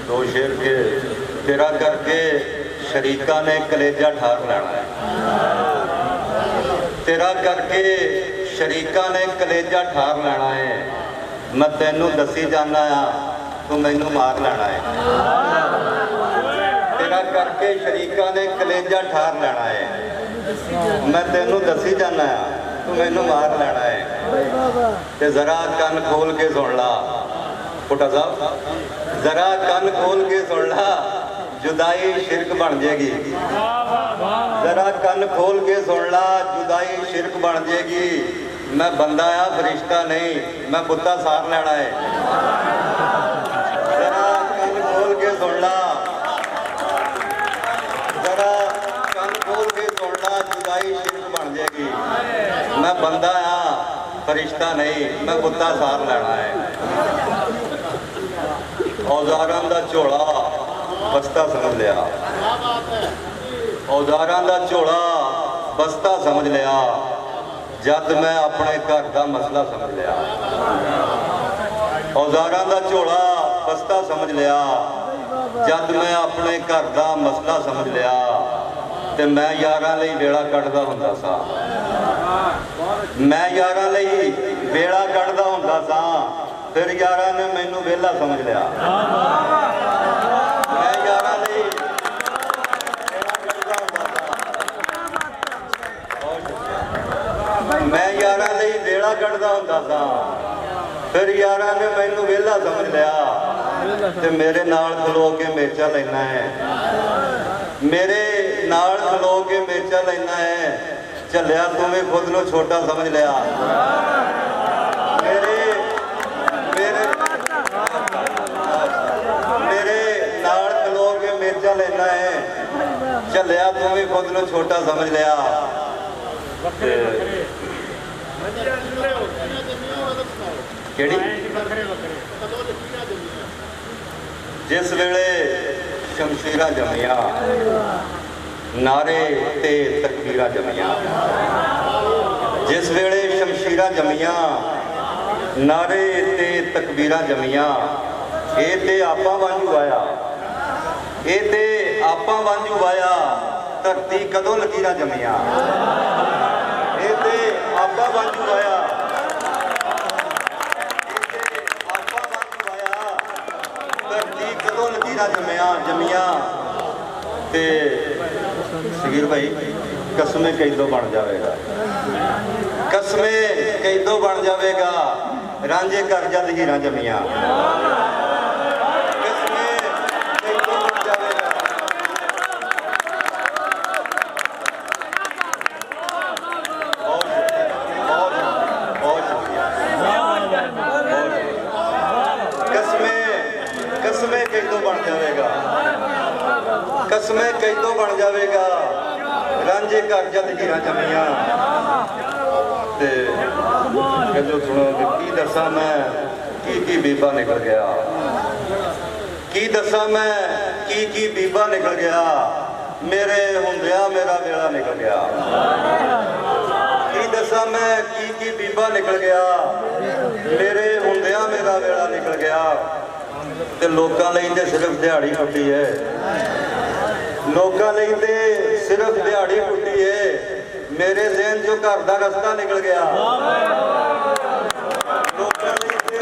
दो शेर के तेरा करके शरीका ने कलेजा ठार लेना है, तेरा करके शरीका ने कलेजा ठार लेना है। मैं तेनू दसी जाना तू मैनू मार लेना है। तेरा करके शरीका ने कलेजा ठार लेना है, मैं तेनू दसी जाना तू मैनू मार लेना है। ते जरा कन खोल के सुन ला पुटा साहब, जरा कन खोल के सुन ला, जुदाई शिरक बन जाएगी। जरा कन खोल के सुन ला, जुदाई शिरक बन जाएगी। मैं बंदा आ फरिश्ता नहीं, मैं कुत्ता सार लेना है। जरा कन खोल के सुन ला, जरा कन खोल के सुन ला, जुदाई शिरक बन जाएगी। मैं बंदा आ फरिश्ता नहीं, मैं कुत्ता सार लेना है। औजारां दा झोला बस्ता समझ लिया, औजारां दा झोला बस्ता समझ लिया, जद मैं अपने घर का मसला समझ लिया। औजारां दा झोला बस्ता समझ लिया, जद मैं अपने घर का मसला समझ लिया। ते मैं यारां लई वेला कटदा हुंदा सा, मैं यारां लई वेला कटदा हुंदा सा, फिर यारां ने मैनू वेला समझ लिया। मैं यारां लई वेला कटदा हुंदा सा, मैं यारां लई वेला कटदा हुंदा सा, फिर यारां ने मैनू वेला समझ लिया। ते मेरे नाल खलो के मेचा लेना है, मेरे नाल खलो के मेचा लेना है। झलिया तू भी खुद नूं छोटा समझ लिया। मेरे मेरे मेरे नाल खलो के मेचा लेना है, झलिया तू भी खुद नूं छोटा समझ लिया। जिस वेले शमशीरां जमिया, नारे ते तकबीरां जमिया, जिस वेले शमशीरां जमिया, नारे ते तकबीरां जमिया। ये ते आपां वांजू आया, ये ते आपां वांजू आया, धरती कदों लकीरां जमिया। ये ते आपां वांजू आया, धरती कदों लकीरां जमिया। ते सगीर भाई कसमें कैदों बन जाएगा, कसमें कैदों बन जाएगा, रांझे घर जद हीरां जमिया। कसमें कैदों बन जाएगा, कसमें कैदों बन जाएगा, कसमें कैदों बन जाएगा, रांझे घर जद हीरां जमिया। ते कहदो सुनो की दसा मैं की बीबा निकल गया, की दसा मैं की बीबा निकल गया, मेरे हुंदिया मेरा वेला निकल गया। की दसा मैं की बीबा निकल गया, मेरे हुंदिया मेरा वेला निकल गया। ते लोकां लई ते सिर्फ दिहाड़ी टुटी है, लोकां लई ते सिर्फ दिहाड़ी टुटी है, मेरे ज़हन चों घर दा रस्ता निकल गया। लोकां लई ते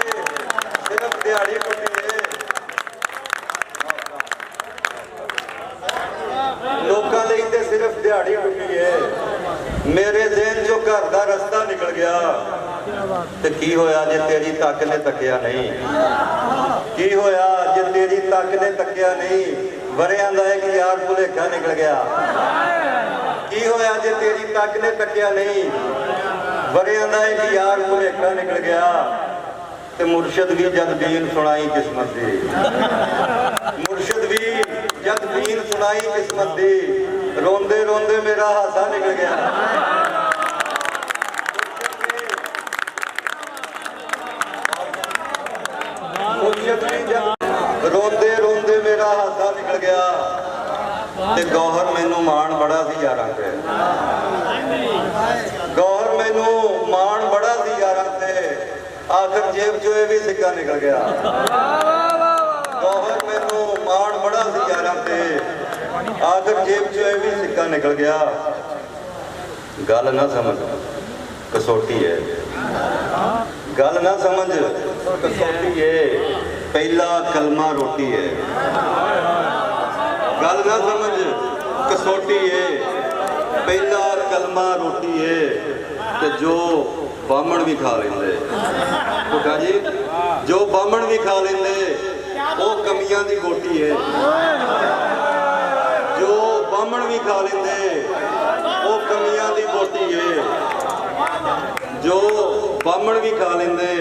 सिर्फ दिहाड़ी टुटी है, लोकां लई ते सिर्फ दिहाड़ी टुटी है, मेरे ज़हन चों घर दा रस्ता निकल गया। ते की होया जे तेरी तक ने तकिया नहीं, की होया जे तेरी तक ने तकिया नहीं, वरियां दा एक यार भुलेखा निकल गया। की होया जे तेरी तक ने तकिया नहीं, वरियां दा एक यार भुलेखा निकल गया। ते मुर्शद भी जद बीन सुनाई किस्मत दी, मुर्शद भी जद बीन सुनाई किस्मत दी, रोंदे रोंदे मेरा हासा निकल गया। रोंदे रोंदे मेरा हासा निकल गया। ते गौहर मैनू मान बड़ा सी यारां ते, गौहर मैनू मान बड़ा सी यारां ते, आखिर जेब चो भी सिक्का निकल गया। गौहर मैनू माण बड़ा सी यारां ते आखिर जेब चो भी सिक्का निकल गया। गल ना समझ कसौटी है, गल ना समझ कसौटी है, पहला कलमा रोटी है। गल ना समझ कसौटी है, पहला कलमा रोटी है। ते जो बामण भी खा लेंदे पुट्ठा जी, जो बामण भी खा लेंदे वो कमियां दी गोटी है। जो बामण भी खा लेंदे वो कमियां दी गोटी है। जो बामण भी खा लेंदे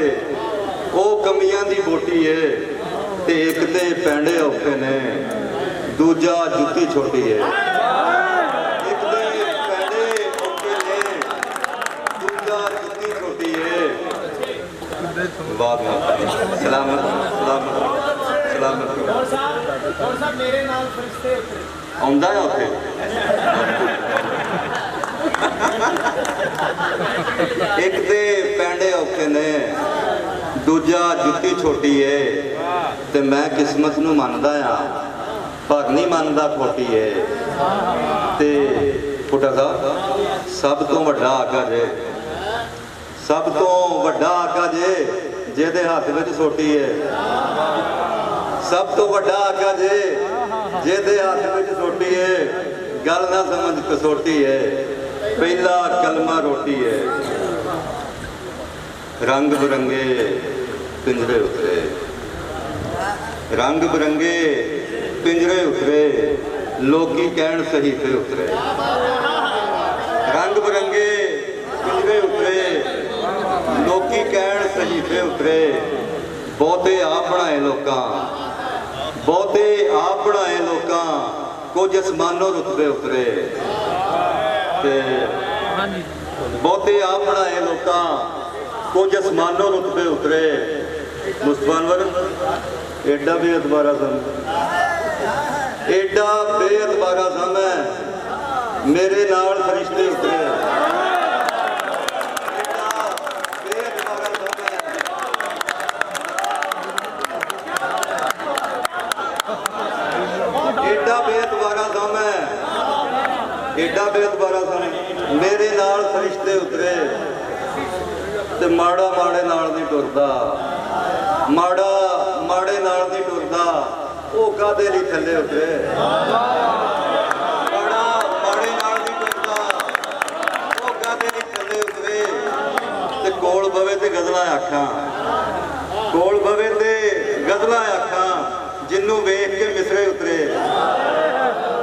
वो कमियां दी बोटी है। ते एक ते पैंडे औखे ने, दूजा जुत्ती छोटी है। एक ते पैंडे औखे ने, दूजा जुत्ती छोटी है। बाद में सलामत सलामत सलामत मेरे नाल फरिश्ते आउंदा है उत्थे। एक ते पैंडे औखे ने, दूजा जुत्ती छोटी है। ते मैं किस्मत नूं मनदा आ, पर नहीं मनदा खोटी है। ते पुट्ठा साहब सब तो वड्डा आका जे, सब तो वड्डा आका जे जेदे हत्थ विच सोटी है। सब तो वड्डा आका जे जेदे हत्थ विच सोटी है। गल ना समझ कसौटी है, पहला कलमा रोटी है। रंग बिरंगे पिंजरे उतरे, रंग बिरंगे पिंजरे उतरे, लोकी कहण सहीफे उतरे। रंग बिरंगे पिंजरे उतरे, लोकी कहण सहीफे उतरे। बहुते आप बनाए लोकां, बहुते आप बनाए लोकां, कुछ असमानों रुतबे उतरे। ते बहुते आप बनाए लोकां, कुछ असमानों रुतबे उतरे। मुस्तफा अनवर एडा बेअतबारा सम, एडा बेअतबारा सम है, मेरे नाल फरिश्ते उतरे। एडा बेअतबारा सम है, एडा बेअतबारा सम, मेरे नाल फरिश्ते उतरे। ते माड़ा माड़े नाल नहीं टुरदा, माड़ा माड़े नाल नहीं टुरदा, वो कादे लई थल्ले उतरे। माड़ा माड़े नाल नहीं टुरदा, वो कादे लई थल्ले उतरे। ते कोल बवे ते गज़लां आखां, कोल बवे ते गज़लां आखां, जिन्नू वेख के मिसरे उतरे।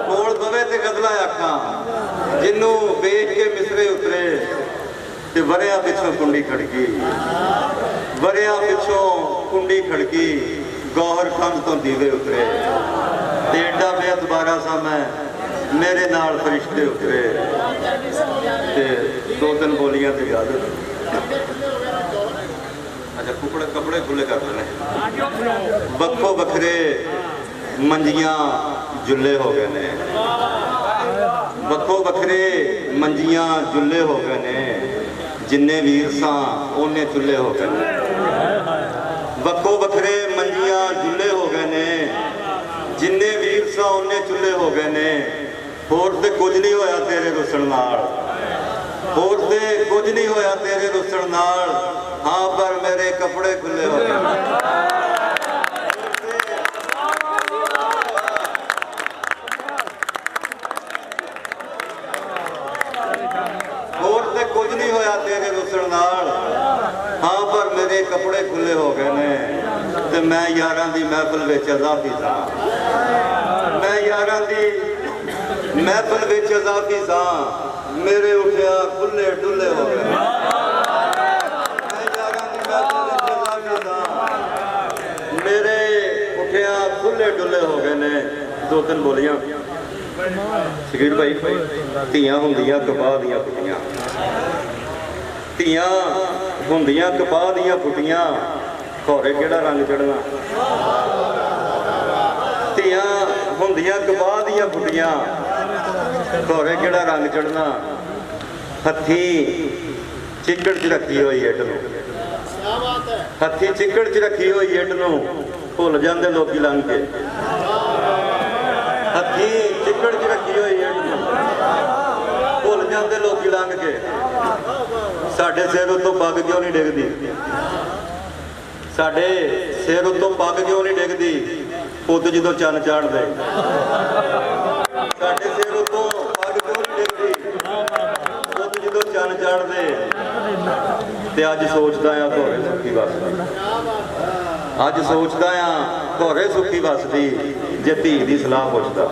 कोल बवे ते गज़लां आखां, जिन्नू वेख के मिसरे उतरे। ते वरिया पिछों कुंडी खड़की, वरिया पिछों कुंडी खड़की, गौहर खंड तो दीवे उतरे। ते एडा बेअतबारा सा मैं, मेरे नाल फरिश्ते उतरे। ते दो तीन बोलियां ते याद, अच्छा कुपड़े कपड़े खुले कर लेने। बखो बखरे मंजियां जुल्ले हो गए ने, बखो बखरे मंजियां जुल्ले हो गए ने। जिन्ने वीर सां ओने चुल्ले हो गए ने। बखो बखरे मंजियां जुल्ले हो गए ने, जिन्ने वीर सां ओने चुल्ले हो गए ने। होर ते कुछ नहीं होया तेरे रुसण नाल, होर ते कुछ नहीं होया तेरे रुसण नाल। हाँ पर मेरे कपड़े खुले हो गए। कुछ नहीं होया तेरे रुसण नाल, हाँ पर मेरे कपड़े खुले हो गए ने। ते मैं यारां दी महफिल विच अज़ाफी सां, मैं यारां दी महफिल विच अज़ाफी सां, मेरे उठिया खुले डुले हो गए। मैं यारां दी महफिल विच अज़ाफी सां, मेरे उठिया खुले डुले हो गए ने। दो तीन बोलियां शकीर भाई, ਧੀਆਂ ਹੁੰਦੀਆਂ ਕਪਾਹ ਦੀਆਂ ਫੁੱਟੀਆਂ, ਧੀਆਂ ਹੁੰਦੀਆਂ ਕਪਾਹ ਦੀਆਂ ਫੁੱਟੀਆਂ, ਖੋਰੇ ਕਿਹੜਾ ਰੰਗ ਚੜਨਾ। ਧੀਆਂ ਹੁੰਦੀਆਂ ਕਪਾਹ ਦੀਆਂ ਫੁੱਟੀਆਂ, ਖੋਰੇ ਕਿਹੜਾ ਰੰਗ ਚੜਨਾ। ਹੱਥੀਂ ਚਿੱਕੜ 'ਚ ਰੱਖੀ ਹੋਈ ਇੱਟ ਨੂੰ, ਹੱਥੀਂ ਚਿੱਕੜ 'ਚ ਰੱਖੀ ਹੋਈ ਇੱਟ ਨੂੰ, ਭੁੱਲ ਜਾਂਦੇ ਲੋਕੀ ਲੰਘ ਕੇ ਹੱਥੀ ਚਿੱਕੜ ਚ ਰੱਖੀ ਹੋਈ ਹੈ ਭੁੱਲ ਜਾਂਦੇ ਲੋਕੀ ਲੰਘ ਕੇ ਸਾਡੇ ਸਿਰ ਉੱਤੋਂ ਪੱਗ ਕਿਉਂ ਨਹੀਂ ਡਿੱਗਦੀ ਸਾਡੇ ਸਿਰ ਉੱਤੋਂ ਪੱਗ ਕਿਉਂ ਨਹੀਂ ਡਿੱਗਦੀ ਪੁੱਤ ਜਦੋਂ ਚੰਨ ਚਾੜਦੇ ਸਾਡੇ ਸਿਰ ਉੱਤੋਂ ਪੱਗ ਕਿਉਂ ਨਹੀਂ ਡਿੱਗਦੀ ਪੁੱਤ ਜਦੋਂ ਚੰਨ ਚਾੜਦੇ ਤੇ ਅੱਜ ਸੋਚਦਾ ਆ ਘੋਰੇ ਸੁੱਖੀ ਵਸਦੀ ਅੱਜ ਸੋਚਦਾ ਆ ਘੋਰੇ ਸੁੱਖੀ ਵਸਦੀ ਜੇ ਧੀ ਦੀ ਸਲਾਹ ਪੁੱਛਦਾ